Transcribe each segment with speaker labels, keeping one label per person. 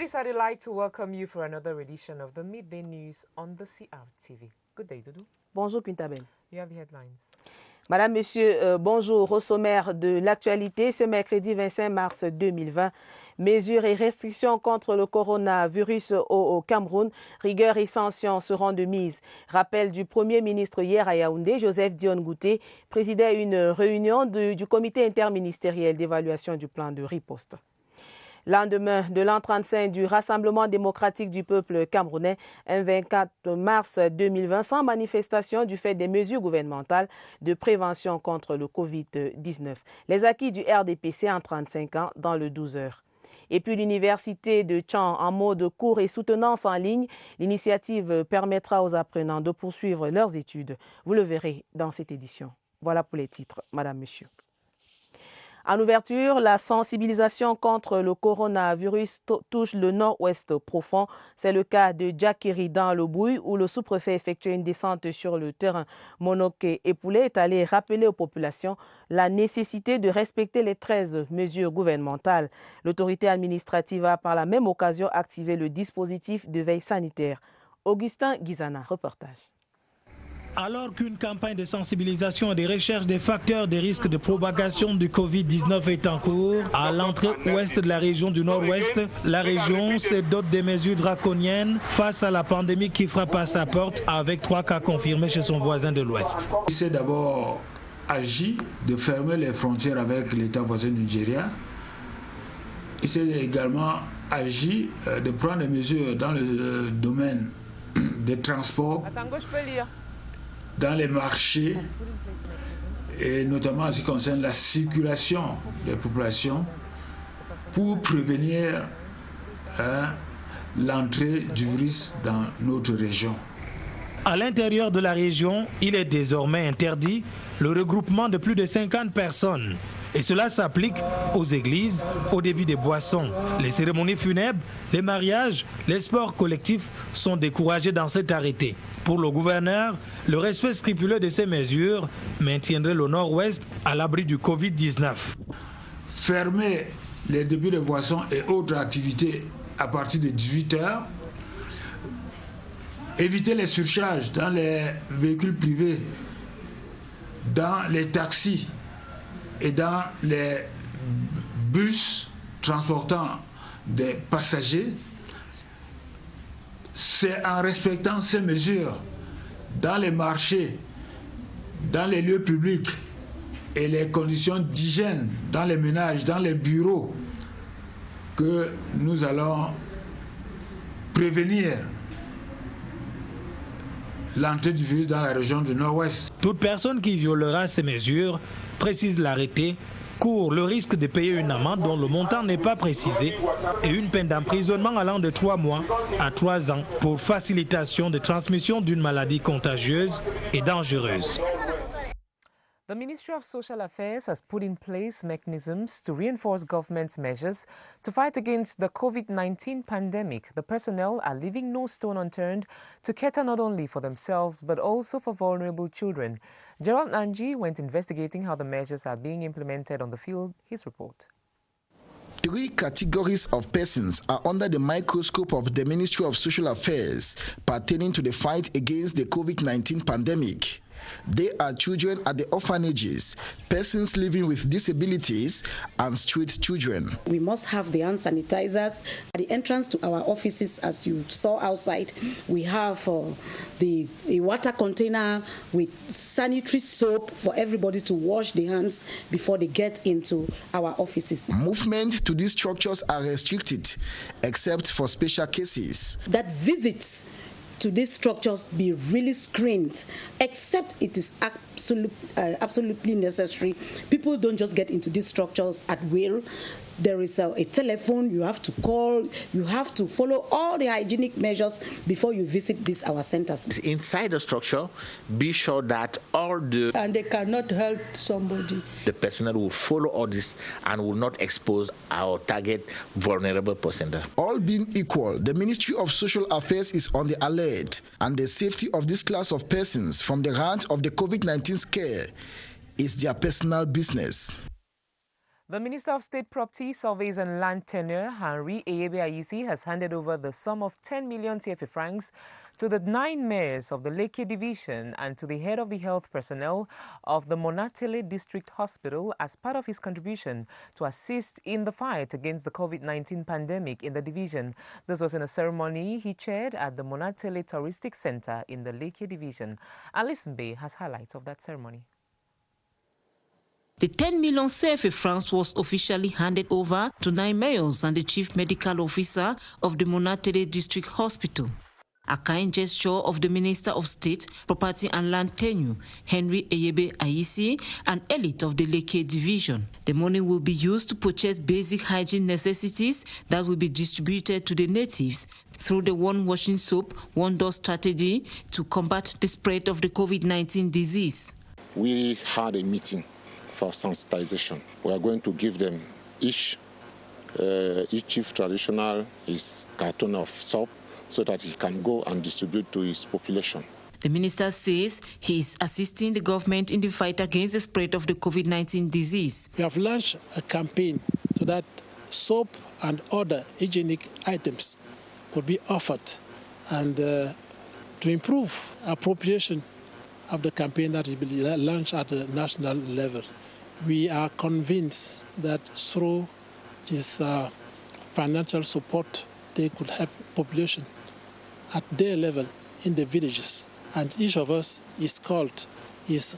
Speaker 1: it's a delight to welcome you for another edition of the Midday News on the CRTV. Good day, Doudou.
Speaker 2: Bonjour, Quintabel.
Speaker 1: You have the headlines.
Speaker 2: Madame, Monsieur, bonjour. Au sommaire de l'actualité, ce mercredi 25 mars 2020, mesures et restrictions contre le coronavirus au Cameroun, rigueur et sanctions seront de mise. Rappel du Premier ministre hier à Yaoundé, Joseph Dione Ngouté, présidait une réunion du comité interministériel d'évaluation du plan de riposte. Lendemain de l'an 35 du Rassemblement démocratique du peuple camerounais, un 24 mars 2020, sans manifestation du fait des mesures gouvernementales de prévention contre le Covid-19. Les acquis du RDPC en 35 ans dans le 12 heures. Et puis l'université de Tchang en mode cours et soutenance en ligne. L'initiative permettra aux apprenants de poursuivre leurs études. Vous le verrez dans cette édition. Voilà pour les titres, Madame, Monsieur. En ouverture, la sensibilisation contre le coronavirus touche le nord-ouest profond. C'est le cas de Djakiri dans le Bouille, où le sous-préfet effectuait une descente sur le terrain. Monoké Epoulé est allé rappeler aux populations la nécessité de respecter les 13 mesures gouvernementales. L'autorité administrative a par la même occasion activé le dispositif de veille sanitaire. Augustin Guizana, reportage.
Speaker 3: Alors qu'une campagne de sensibilisation et de recherche des facteurs des risques de propagation du Covid-19 est en cours, à l'entrée ouest de la région du nord-ouest, la région se dote des mesures draconiennes face à la pandémie qui frappe à sa porte avec 3 cas confirmés chez son voisin de l'ouest.
Speaker 4: Il s'est d'abord agi de fermer les frontières avec l'État voisin nigérien. Il s'est également agi de prendre des mesures dans le domaine des transports, dans les marchés, et notamment en ce qui concerne la circulation des populations pour prévenir l'entrée du virus dans notre région.
Speaker 3: À l'intérieur de la région, il est désormais interdit le regroupement de plus de 50 personnes. Et cela s'applique aux églises, au débit des boissons. Les cérémonies funèbres, les mariages, les sports collectifs sont découragés dans cet arrêté. Pour le gouverneur, le respect scrupuleux de ces mesures maintiendrait le nord-ouest à l'abri du Covid-19.
Speaker 4: Fermer les débits de boissons et autres activités à partir de 18 heures, éviter les surcharges dans les véhicules privés, dans les taxis et dans les bus transportant des passagers. C'est en respectant ces mesures dans les marchés, dans les lieux publics et les conditions d'hygiène dans les ménages, dans les bureaux, que nous allons prévenir l'entrée du virus dans la région du Nord-Ouest.
Speaker 3: Toute personne qui violera ces mesures, précise l'arrêté, court le risque de payer une amende dont le montant n'est pas précisé et une peine d'emprisonnement allant de 3 mois à 3 ans pour facilitation de transmission d'une maladie contagieuse et dangereuse.
Speaker 1: The Ministry of Social Affairs has put in place mechanisms to reinforce government's measures to fight against the COVID-19 pandemic. The personnel are leaving no stone unturned to cater not only for themselves but also for vulnerable children. Gerald Nanji went investigating how the measures are being implemented on the field. His report.
Speaker 5: 3 categories of persons are under the microscope of the Ministry of Social Affairs pertaining to the fight against the COVID-19 pandemic. They are children at the orphanages, persons living with disabilities, and street children.
Speaker 6: We must have the hand sanitizers at the entrance to our offices. As you saw outside, we have a water container with sanitary soap for everybody to wash their hands before they get into our offices.
Speaker 5: Movement to these structures are restricted, except for special cases.
Speaker 6: That visits to these structures be really screened, except it is absolutely necessary. People don't just get into these structures at will. There is a telephone you have to call. You have to follow all the hygienic measures before you visit our centers.
Speaker 7: Inside the structure, be sure that
Speaker 6: and they cannot help somebody.
Speaker 7: The personnel will follow all this and will not expose our target vulnerable person.
Speaker 5: All being equal, the Ministry of Social Affairs is on the alert, and the safety of this class of persons from the hands of the COVID-19 scare is their personal business.
Speaker 1: The Minister of State Property, Surveys and Land Tenure, Henry Eyebe Ayisi, has handed over the sum of 10 million CFA francs to the 9 mayors of the Lekki Division and to the head of the health personnel of the Monatele District Hospital as part of his contribution to assist in the fight against the COVID-19 pandemic in the division. This was in a ceremony he chaired at the Monatele Touristic Center in the Lekki Division. Alison Bay has highlights of that ceremony.
Speaker 8: The 10 million CFA francs was officially handed over to 9 mayors and the chief medical officer of the Monatele District Hospital. A kind gesture of the Minister of State, Property and Land Tenure, Henry Eyebe Ayisi, an elite of the Lekki Division. The money will be used to purchase basic hygiene necessities that will be distributed to the natives through the One Washing Soap, One Door strategy to combat the spread of the COVID-19 disease.
Speaker 9: We had a meeting for sensitization. We are going to give them each chief traditional his carton of soap so that he can go and distribute to his population.
Speaker 8: The minister says he is assisting the government in the fight against the spread of the COVID-19 disease.
Speaker 10: We have launched a campaign so that soap and other hygienic items could be offered and to improve appropriation of the campaign that will be launched at the national level. We are convinced that through this financial support, they could help population at their level in the villages. And each of us is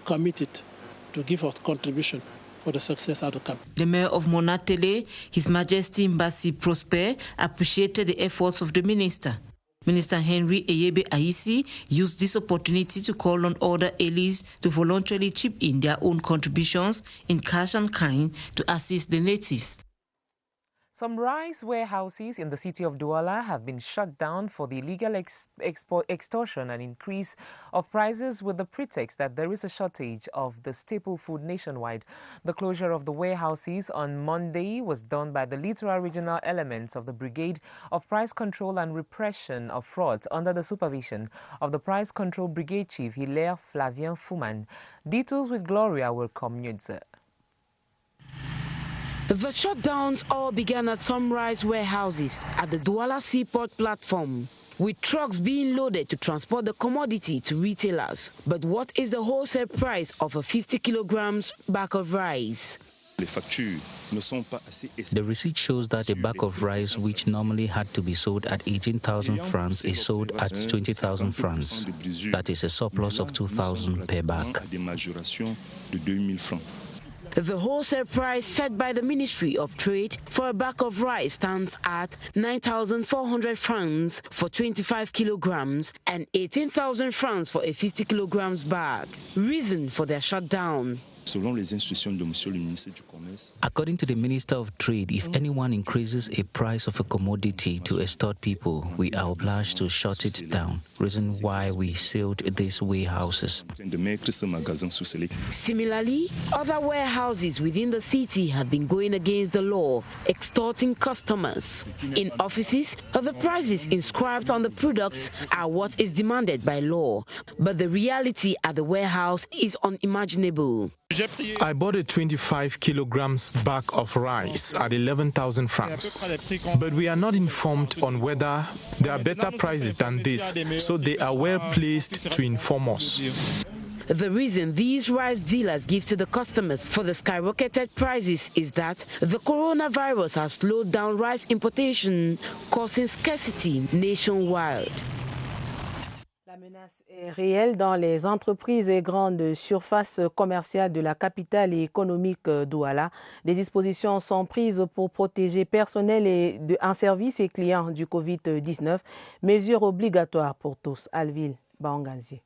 Speaker 10: committed to give a contribution for the success of the campaign.
Speaker 8: The mayor of Monatele, His Majesty Mbasi Prosper, appreciated the efforts of the minister. Minister Henry Eyebe Ayisi used this opportunity to call on other allies to voluntarily chip in their own contributions in cash and kind to assist the natives.
Speaker 1: Some rice warehouses in the city of Douala have been shut down for the illegal extortion and increase of prices with the pretext that there is a shortage of the staple food nationwide. The closure of the warehouses on Monday was done by the littoral regional elements of the Brigade of Price Control and Repression of Frauds under the supervision of the Price Control Brigade Chief Hilaire Flavien Fuman. Details with Gloria Welcome-Nudze.
Speaker 11: The shutdowns all began at some rice warehouses at the Douala Seaport platform, with trucks being loaded to transport the commodity to retailers. But what is the wholesale price of a 50 kilograms bag of rice?
Speaker 12: The receipt shows that a bag of rice, which normally had to be sold at 18,000 francs, is sold at 20,000 francs. That is a surplus of 2,000 per bag.
Speaker 11: The wholesale price set by the Ministry of Trade for a bag of rice stands at 9,400 francs for 25 kilograms and 18,000 francs for a 50 kilograms bag. Reason for their shutdown.
Speaker 12: According to the Minister of Trade, if anyone increases a price of a commodity to extort people, we are obliged to shut it down. Reason why we sealed these warehouses.
Speaker 11: Similarly, other warehouses within the city have been going against the law, extorting customers. In offices, the prices inscribed on the products are what is demanded by law, but the reality at the warehouse is unimaginable.
Speaker 13: I bought a 25 kilograms bag of rice at 11,000 francs, but we are not informed on whether there are better prices than this, so they are well placed to inform us.
Speaker 11: The reason these rice dealers give to the customers for the skyrocketed prices is that the coronavirus has slowed down rice importation, causing scarcity nationwide.
Speaker 2: La menace est réelle dans les entreprises et grandes surfaces commerciales de la capitale et économique Douala. Des dispositions sont prises pour protéger personnel en service et clients du Covid-19. Mesures obligatoires pour tous. Alville Baangazi.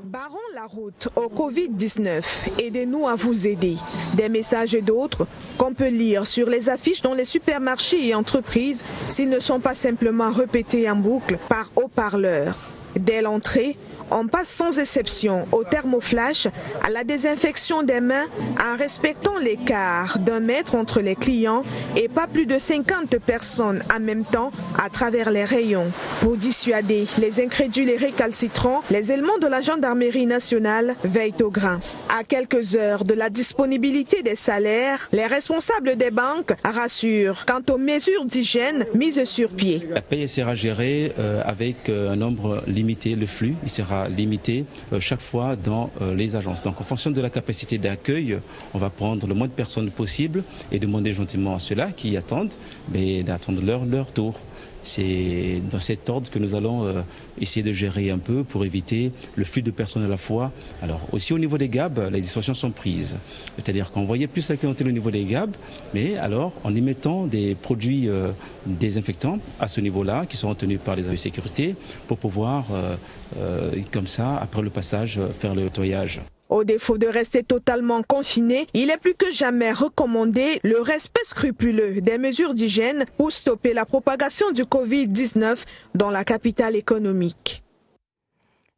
Speaker 14: Barrons la route au Covid-19, aidez-nous à vous aider. Des messages et d'autres qu'on peut lire sur les affiches dans les supermarchés et entreprises s'ils ne sont pas simplement répétés en boucle par haut-parleurs. Dès l'entrée, on passe sans exception au thermoflash, à la désinfection des mains, en respectant l'écart d'1 mètre entre les clients et pas plus de 50 personnes en même temps à travers les rayons. Pour dissuader les incrédules et récalcitrants, les éléments de la gendarmerie nationale veillent au grain. À quelques heures de la disponibilité des salaires, les responsables des banques rassurent quant aux mesures d'hygiène mises sur pied.
Speaker 15: La paie sera gérée avec un nombre limité, le flux il sera limité chaque fois dans les agences. Donc en fonction de la capacité d'accueil, on va prendre le moins de personnes possible et demander gentiment à ceux-là qui attendent d'attendre leur tour. C'est dans cet ordre que nous allons essayer de gérer un peu pour éviter le flux de personnes à la fois. Alors aussi au niveau des GAB, les dispositions sont prises. C'est-à-dire qu'on voyait plus la clientèle au niveau des GAB, mais alors en y mettant des produits désinfectants à ce niveau-là, qui sont retenus par les services de sécurité, pour pouvoir, comme ça, après le passage, faire le nettoyage.
Speaker 14: Au défaut de rester totalement confiné, il est plus que jamais recommandé le respect scrupuleux des mesures d'hygiène pour stopper la propagation du Covid-19 dans la capitale économique.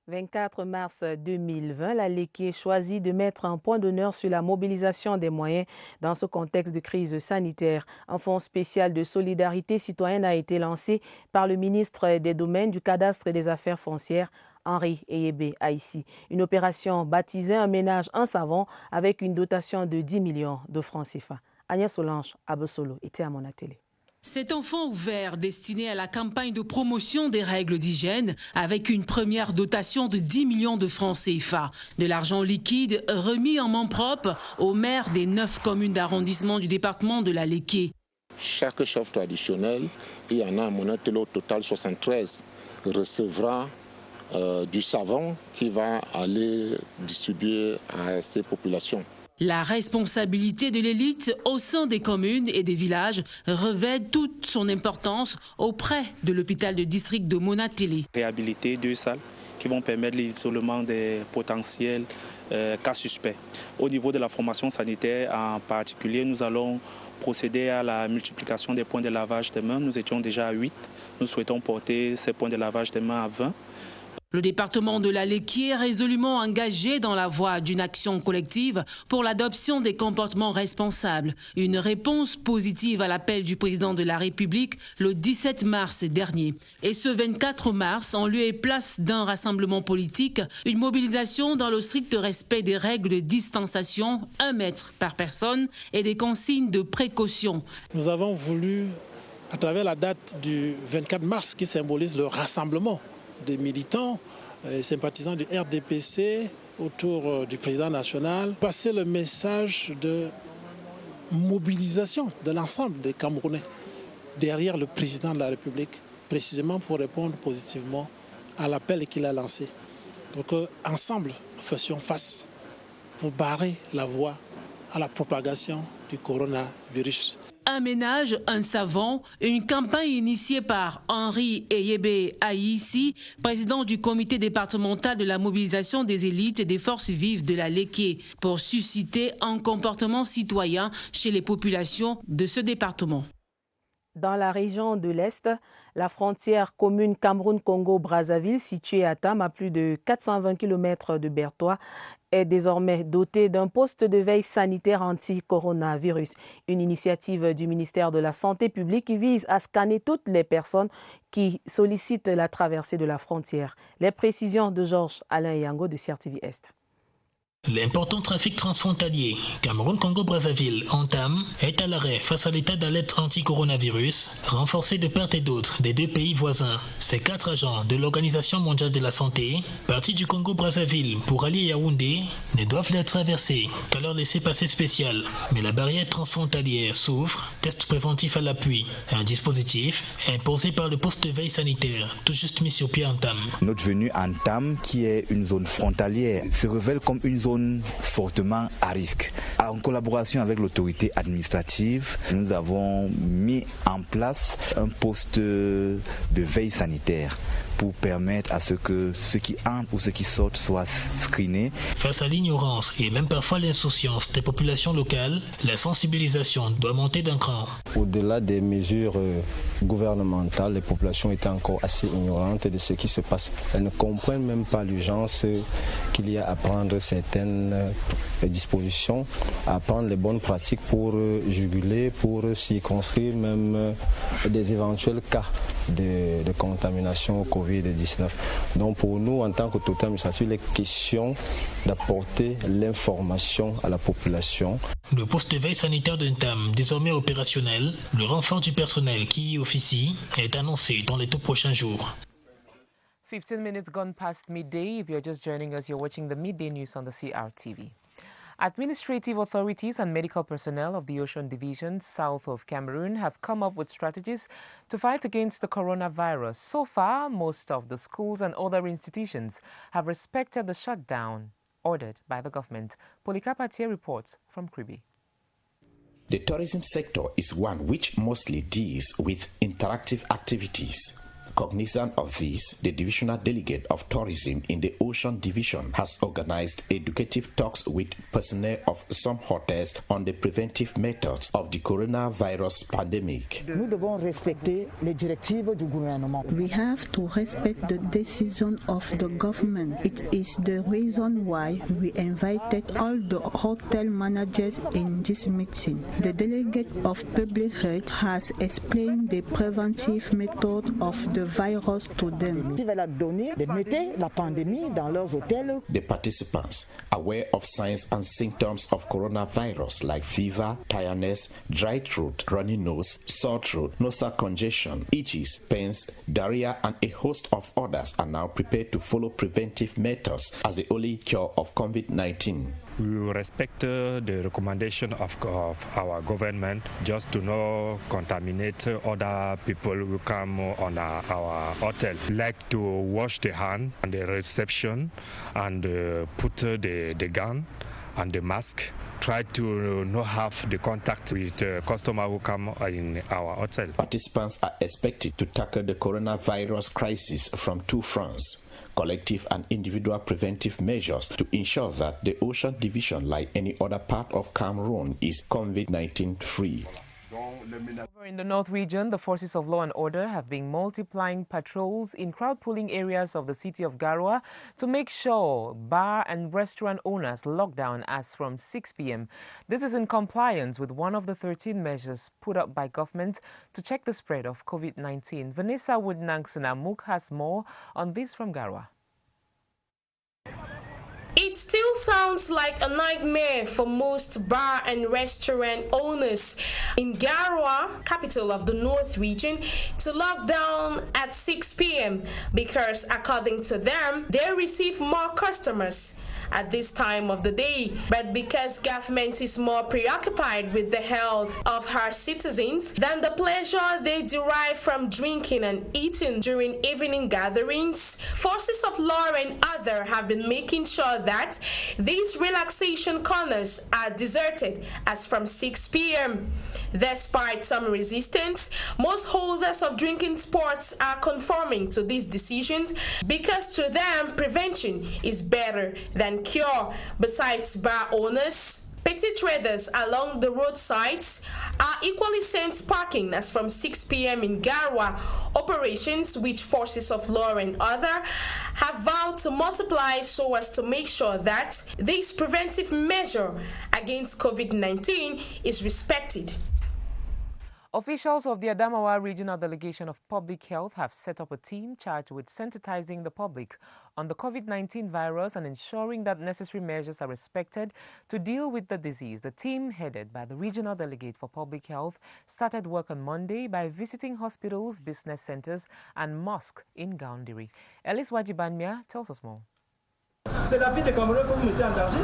Speaker 2: 24 mars 2020, la Léké choisit de mettre un point d'honneur sur la mobilisation des moyens dans ce contexte de crise sanitaire. Un fonds spécial de solidarité citoyenne a été lancé par le ministre des Domaines, du Cadastre et des Affaires foncières, Henri Eyébé Aïssi. Une opération baptisée Un ménage, un savon avec une dotation de 10 millions de francs CFA. Agnès Solange Abosolo était à mon atelier.
Speaker 16: C'est un fonds ouvert destiné à la campagne de promotion des règles d'hygiène avec une première dotation de 10 millions de francs CFA. De l'argent liquide remis en main propre aux maires des 9 communes d'arrondissement du département de la Léké.
Speaker 9: Chaque chef traditionnel, il y en a à mon atelier au total 73, recevra du savon qui va aller distribuer à ces populations.
Speaker 16: La responsabilité de l'élite au sein des communes et des villages revêt toute son importance auprès de l'hôpital de district de Monatélé.
Speaker 17: Réhabiliter 2 salles qui vont permettre l'isolement des potentiels cas suspects. Au niveau de la formation sanitaire en particulier, nous allons procéder à la multiplication des points de lavage des mains. Nous étions déjà à 8. Nous souhaitons porter ces points de lavage des mains à 20.
Speaker 16: Le département de la Léké est résolument engagé dans la voie d'une action collective pour l'adoption des comportements responsables. Une réponse positive à l'appel du président de la République le 17 mars dernier. Et ce 24 mars, en lieu et place d'un rassemblement politique, une mobilisation dans le strict respect des règles de distanciation, 1 mètre par personne, et des consignes de précaution.
Speaker 10: Nous avons voulu, à travers la date du 24 mars qui symbolise le rassemblement des militants et sympathisants du RDPC autour du président national, passer le message de mobilisation de l'ensemble des Camerounais derrière le président de la République, précisément pour répondre positivement à l'appel qu'il a lancé, pour qu'ensemble nous fassions face pour barrer la voie à la propagation du coronavirus.
Speaker 16: Un ménage, un savon, une campagne initiée par Henri Eyébé Aïssi, président du comité départemental de la mobilisation des élites et des forces vives de la Léké, pour susciter un comportement citoyen chez les populations de ce département.
Speaker 2: Dans la région de l'Est, la frontière commune Cameroun-Congo-Brazzaville, située à Tam, à plus de 420 km de Bertoua, est désormais dotée d'un poste de veille sanitaire anti-coronavirus. Une initiative du ministère de la Santé publique qui vise à scanner toutes les personnes qui sollicitent la traversée de la frontière. Les précisions de Georges Alain Yango de CRTV Est.
Speaker 3: L'important trafic transfrontalier Cameroun-Congo-Brazzaville entame est à l'arrêt face à l'état d'alerte anti-coronavirus renforcé de part et d'autre des 2 pays voisins. Ces 4 agents de l'Organisation mondiale de la santé, partis du Congo-Brazzaville pour aller à Yaoundé, ne doivent les traverser qu'à leur laissez-passer spécial. Mais la barrière transfrontalière s'ouvre, test préventif à l'appui. Un dispositif imposé par le poste de veille sanitaire, tout juste mis sur pied en Tam.
Speaker 18: Notre venue en Tam, qui est une zone frontalière, se révèle comme une zone fortement à risque. En collaboration avec l'autorité administrative, nous avons mis en place un poste de veille sanitaire pour permettre à ce que ceux qui entrent ou ceux qui sortent soient screenés.
Speaker 3: Face à l'ignorance et même parfois l'insouciance des populations locales, la sensibilisation doit monter d'un cran.
Speaker 19: Au-delà des mesures gouvernementales, les populations étaient encore assez ignorantes de ce qui se passe. Elles ne comprennent même pas l'urgence qu'il y a à prendre certaines dispositions, à prendre les bonnes pratiques pour juguler, pour circonscrire même des éventuels cas de contamination au Covid-19. Donc pour nous, en tant qu'autorité administrative, il est question d'apporter l'information à la population.
Speaker 3: Le poste de veille sanitaire d'Intam, désormais opérationnel, le renfort du personnel qui y officie est annoncé dans les tout prochains jours.
Speaker 1: 15 minutes gone past midday. If you're just joining us, you're watching the midday news on the CRTV. Administrative authorities and medical personnel of the Ocean Division south of Cameroon have come up with strategies to fight against the coronavirus. So far, most of the schools and other institutions have respected the shutdown ordered by the government. Polycarp reports from Kribi.
Speaker 20: The tourism sector is one which mostly deals with interactive activities. Cognizant of this, the divisional delegate of tourism in the Ocean Division has organized educative talks with personnel of some hotels on the preventive methods of the coronavirus pandemic.
Speaker 21: Nous devons respecter les directives du gouvernement.
Speaker 22: We have to respect the decision of the government. It is the reason why we invited all the hotel managers in this meeting. The delegate of public health has explained the preventive method of the virus to them.
Speaker 20: The participants, aware of signs and symptoms of coronavirus like fever, tiredness, dry throat, runny nose, sore throat, nasal congestion, itches, pains, diarrhea, and a host of others are now prepared to follow preventive methods as the only cure of COVID-19.
Speaker 23: We will respect the recommendation of our government just to not contaminate other people who come on our hotel. Like to wash the hand and the reception and put the gun and the mask. Try to not have the contact with the customer who come in our hotel.
Speaker 20: Participants are expected to tackle the coronavirus crisis from two fronts: collective and individual preventive measures to ensure that the Ocean Division, like any other part of Cameroon, is COVID-19 free.
Speaker 1: Over in the North region, the forces of law and order have been multiplying patrols in crowd-pooling areas of the city of Garoua to make sure bar and restaurant owners lock down as from 6 p.m. This is in compliance with one of the 13 measures put up by government to check the spread of COVID-19. Vanessa Woodnang-Sunamuk has more on this from Garoua.
Speaker 24: It still sounds like a nightmare for most bar and restaurant owners in Garoua, capital of the North region, to lock down at 6 p.m. because, according to them, they receive more customers at this time of the day. But because government is more preoccupied with the health of her citizens than the pleasure they derive from drinking and eating during evening gatherings, forces of law and other have been making sure that these relaxation corners are deserted as from 6 p.m. Despite some resistance, most holders of drinking sports are conforming to these decisions because to them prevention is better than cure. Besides bar owners, petty traders along the roadsides are equally sent parking as from 6 p.m. in Garoua, operations which forces of law and other have vowed to multiply so as to make sure that this preventive measure against COVID-19 is respected.
Speaker 1: Officials of the Adamawa Regional Delegation of Public Health have set up a team charged with sensitizing the public on the COVID-19 virus and ensuring that necessary measures are respected to deal with the disease. The team, headed by the Regional Delegate for Public Health, started work on Monday by visiting hospitals, business centers and mosques in Gaoundiri. Ellis Wajibanmia tells us more.
Speaker 4: c'est la vie des Camerounais que vous mettez en danger.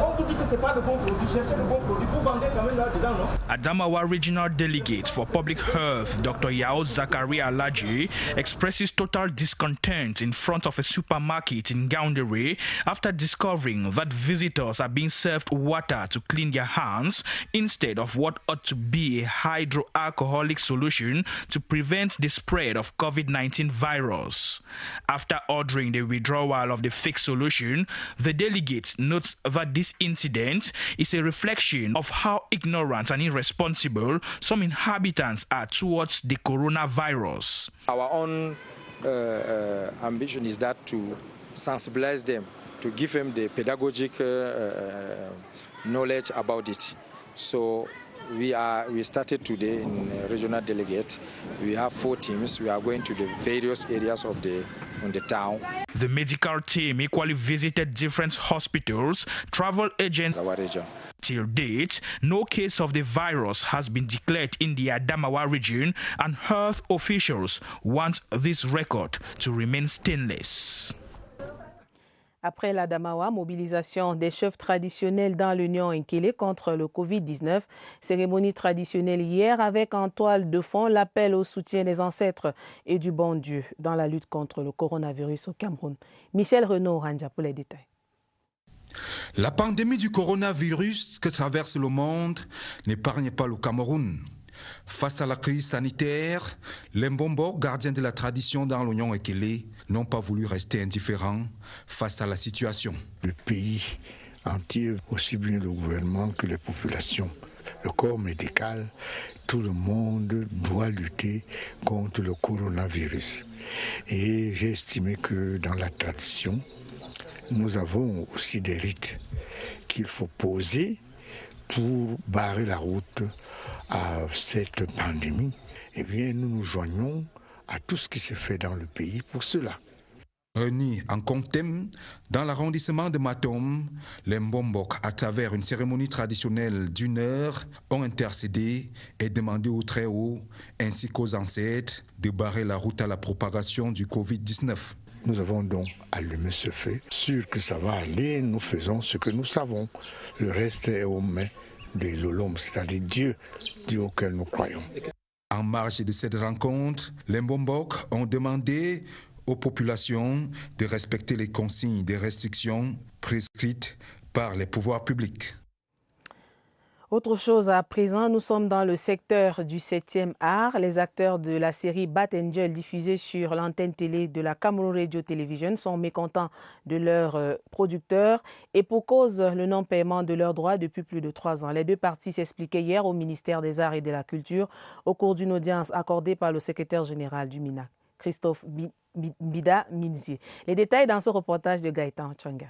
Speaker 4: On vous dit que c'est pas le bon produit, cherchez le bon produit, vous vendez quand même là-dedans, non?
Speaker 5: Adamawa Regional Delegate for Public Health, Dr. Yao Zachary Alaji, expresses total discontent in front of a supermarket in Gaoundéré after discovering that visitors are being served water to clean their hands instead of what ought to be a hydroalcoholic solution to prevent the spread of COVID-19 virus. After ordering the withdrawal of the fake solution, the delegate notes that this incident is a reflection of how ignorant and irresponsible some inhabitants are towards the coronavirus.
Speaker 6: Our own ambition is that to sensibilize them, to give them the pedagogic knowledge about it. So we started today in regional delegate. We have 4 teams. We are going to the various areas of the town.
Speaker 5: The medical team equally visited different hospitals, travel agents.
Speaker 6: Our region.
Speaker 5: Till date, no case of the virus has been declared in the Adamawa region, and health officials want this record to remain stainless.
Speaker 2: Après l'Adamawa, mobilisation des chefs traditionnels dans l'Union Nkele contre le Covid-19. Cérémonie traditionnelle hier avec en toile de fond l'appel au soutien des ancêtres et du bon Dieu dans la lutte contre le coronavirus au Cameroun. Michel Renaud-Ranja pour les détails.
Speaker 7: La pandémie du coronavirus que traverse le monde n'épargne pas le Cameroun. Face à la crise sanitaire, les Mbombo, gardiens de la tradition dans l'Union Nkele, n'ont pas voulu rester indifférents face à la situation.
Speaker 25: Le pays entier, aussi bien le gouvernement que les populations, le corps médical, tout le monde doit lutter contre le coronavirus. Et j'ai estimé que dans la tradition, nous avons aussi des rites qu'il faut poser pour barrer la route à cette pandémie. Eh bien, nous nous joignons à tout ce qui se fait dans le pays pour cela.
Speaker 7: Réunis en Comtem, dans l'arrondissement de Matom, les Mbombok, à travers une cérémonie traditionnelle d'1 heure, ont intercédé et demandé aux très hauts, ainsi qu'aux ancêtres, de barrer la route à la propagation du Covid-19.
Speaker 25: Nous avons donc allumé ce feu. Sûr que ça va aller, nous faisons ce que nous savons. Le reste est aux mains de l'Olom, c'est-à-dire Dieu auquel nous croyons.
Speaker 7: En marge de cette rencontre, les Mbombok ont demandé aux populations de respecter les consignes de restrictions prescrites par les pouvoirs publics.
Speaker 2: Autre chose à présent, nous sommes dans le secteur du 7e art. Les acteurs de la série Bat Angel diffusée sur l'antenne télé de la Cameroun Radio Television sont mécontents de leur producteur et pour cause le non-paiement de leurs droits depuis plus de 3 ans. Les deux parties s'expliquaient hier au ministère des Arts et de la Culture au cours d'une audience accordée par le secrétaire général du MINAC, Christophe Bida Minzi. Les détails dans ce reportage de Gaëtan Changa.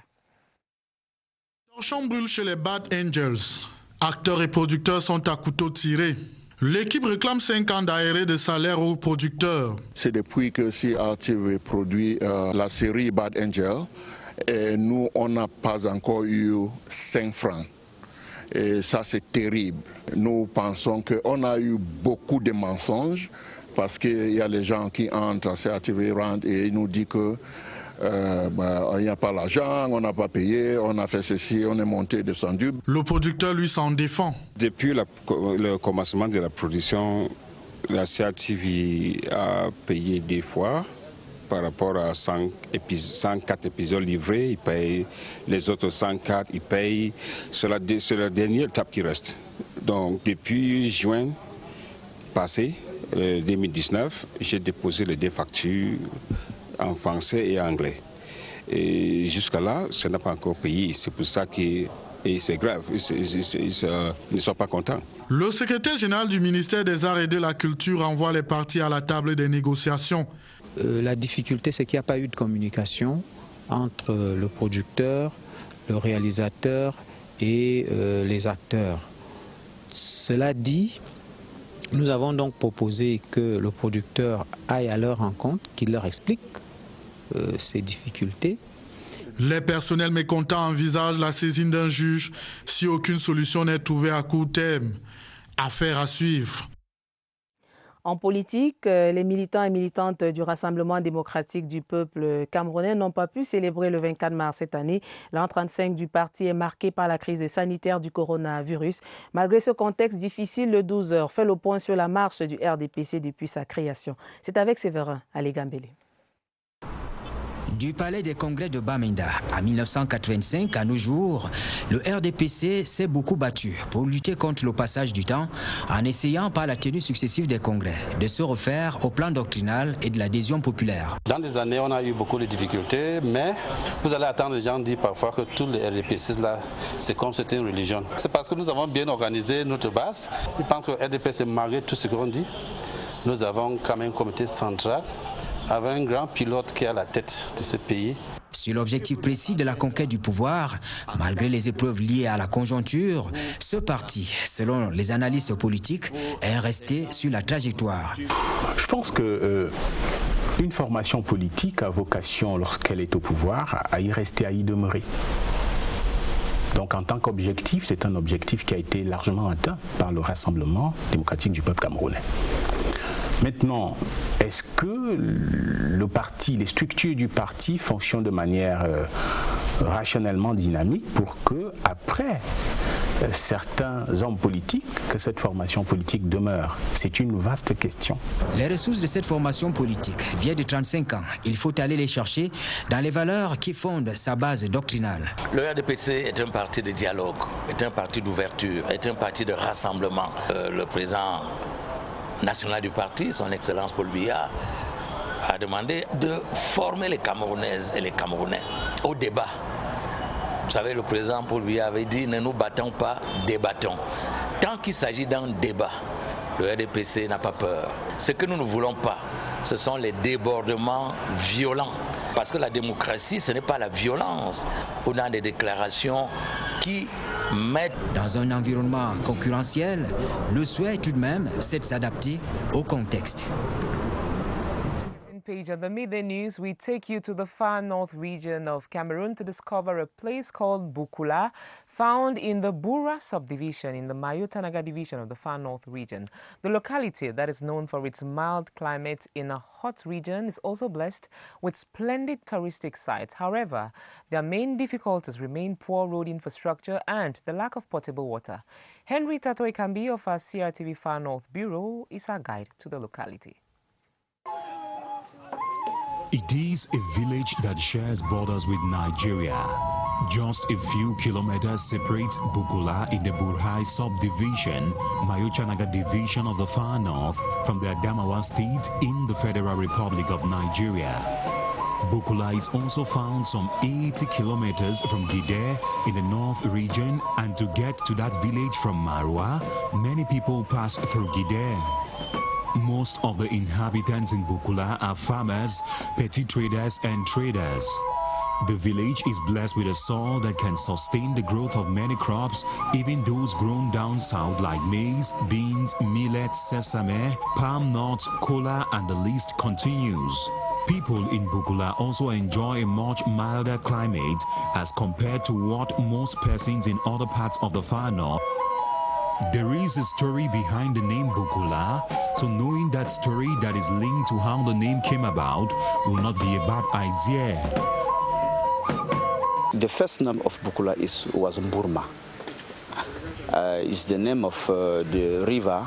Speaker 26: Torchon brûle chez les Bat Angels. Acteurs et producteurs sont à couteau tiré. L'équipe réclame 5 ans d'arrêt de salaire aux producteurs.
Speaker 9: C'est depuis que CRTV produit la série Bad Angel, et nous, on n'a pas encore eu 5 francs. Et ça, c'est terrible. Nous pensons qu'on a eu beaucoup de mensonges parce qu'il y a les gens qui entrent à CRTV rentrent et ils nous disent que il n'y a pas l'argent, on n'a pas payé, on a fait ceci, on est monté, descendu.
Speaker 26: Le producteur, lui, s'en défend.
Speaker 27: Depuis le commencement de la production, la CRTV a payé 2 fois par rapport à 104 épisodes livrés. Il paye les autres 104, il paye. C'est la dernière étape qui reste. Donc, depuis juin passé, 2019, j'ai déposé les 2 factures en français et anglais. Et jusqu'à là, ça n'a pas encore payé. C'est pour ça que c'est grave. Ils ne sont pas contents.
Speaker 26: Le secrétaire général du ministère des Arts et de la Culture envoie les parties à la table des négociations.
Speaker 28: La difficulté, c'est qu'il n'y a pas eu de communication entre le producteur, le réalisateur et les acteurs. Cela dit, nous avons donc proposé que le producteur aille à leur rencontre, qu'il leur explique ces difficultés.
Speaker 26: Les personnels mécontents envisagent la saisine d'un juge si aucune solution n'est trouvée à court terme. Affaire à suivre.
Speaker 2: En politique, les militants et militantes du Rassemblement démocratique du peuple camerounais n'ont pas pu célébrer le 24 mars cette année. L'an 35 du parti est marqué par la crise sanitaire du coronavirus. Malgré ce contexte difficile, le 12 heures fait le point sur la marche du RDPC depuis sa création. C'est avec Séverin Alégambélé.
Speaker 8: Du palais des congrès de Bamenda à 1985 à nos jours, le RDPC s'est beaucoup battu pour lutter contre le passage du temps en essayant par la tenue successive des congrès de se refaire au plan doctrinal et de l'adhésion populaire.
Speaker 10: Dans des années, on a eu beaucoup de difficultés, mais vous allez attendre, les gens disent parfois que tous les RDPC là, c'est comme c'était une religion. C'est parce que nous avons bien organisé notre base. Je pense que le RDPC, malgré tout ce qu'on dit, nous avons quand même un comité central avec un grand pilote qui est à la tête de ce pays.
Speaker 8: Sur l'objectif précis de la conquête du pouvoir, malgré les épreuves liées à la conjoncture, ce parti, selon les analystes politiques, est resté sur la trajectoire.
Speaker 11: Je pense que une formation politique a vocation, lorsqu'elle est au pouvoir, à y rester, à y demeurer. Donc en tant qu'objectif, c'est un objectif qui a été largement atteint par le Rassemblement démocratique du peuple camerounais. Maintenant, est-ce que le parti, les structures du parti fonctionnent de manière rationnellement dynamique pour que, après certains hommes politiques, que cette formation politique demeure? C'est une vaste question.
Speaker 8: Les ressources de cette formation politique viennent de 35 ans. Il faut aller les chercher dans les valeurs qui fondent sa base doctrinale.
Speaker 12: Le RDPC est un parti de dialogue, est un parti d'ouverture, est un parti de rassemblement. Le président national du parti, son Excellence Paul Biya, a demandé de former les Camerounaises et les Camerounais au débat. Vous savez, le président Paul Biya avait dit « Ne nous battons pas, débattons ». Tant qu'il s'agit d'un débat, le RDPC n'a pas peur. Ce que nous ne voulons pas, ce sont les débordements violents. Parce que la démocratie, ce n'est pas la violence. On a des déclarations qui mettent...
Speaker 8: Dans un environnement concurrentiel, le souhait tout de même, c'est de s'adapter au contexte.
Speaker 1: Page of the Midday News, we take you to the far north region of Cameroon to discover a place called Bukula, found in the Bura subdivision in the Mayotanaga division of the far north region. The locality that is known for its mild climate in a hot region is also blessed with splendid touristic sites. However, their main difficulties remain poor road infrastructure and the lack of potable water. Henry Tato Ekambi of our CRTV Far North Bureau is our guide to the locality.
Speaker 13: It is a village that shares borders with Nigeria. Just a few kilometers separate Bukula in the Burhai subdivision, Mayotanaga division of the far north, from the Adamawa state in the Federal Republic of Nigeria. Bukula is also found some 80 kilometers from Gide in the north region, and to get to that village from Marwa, many people pass through Gide. Most of the inhabitants in Bukula are farmers, petty traders and traders. The village is blessed with a soil that can sustain the growth of many crops, even those grown down south like maize, beans, millet, sesame, palm nuts, cola, and the list continues. People in Bukula also enjoy a much milder climate as compared to what most persons in other parts of the far north. There is a story behind the name Bukula, so knowing that story that is linked to how the name came about will not be a bad idea.
Speaker 14: The first name of Bukula was Mburma. It's the name of the river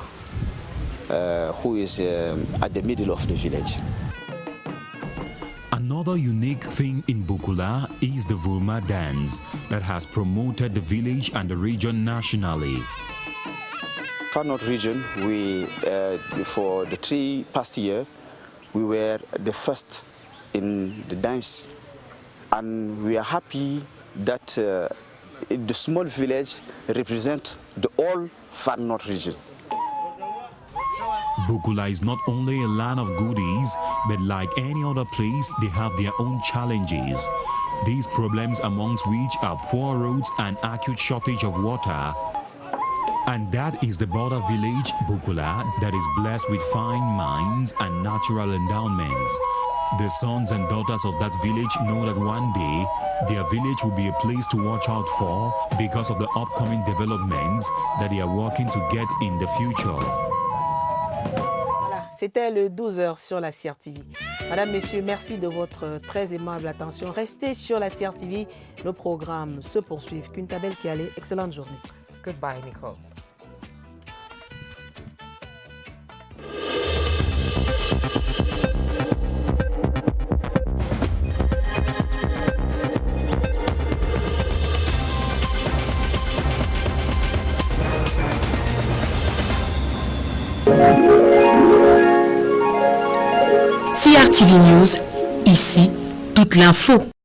Speaker 14: who is at the middle of the village.
Speaker 13: Another unique thing in Bukula is the Vurma dance that has promoted the village and the region nationally.
Speaker 14: Far North region, for the 3 past years, we were the first in the dance, and we are happy that the small village represents the whole Far North region.
Speaker 13: Bukula is not only a land of goodies, but like any other place, they have their own challenges. These problems amongst which are poor roads and acute shortage of water. And that is the border village, Bukula, that is blessed with fine mines and natural endowments. The sons and daughters of that village know that one day, their village will be a place to watch out for because of the upcoming developments that they are working to get in the future.
Speaker 2: C'était le 12h sur la CRTV. Madame, Messieurs, merci de votre très aimable attention. Restez sur la CRTV. Nos programmes se poursuivent. Kuntabel Kiale, excellente journée.
Speaker 1: Goodbye, Nicole.
Speaker 3: CRTV News, ici, toute l'info.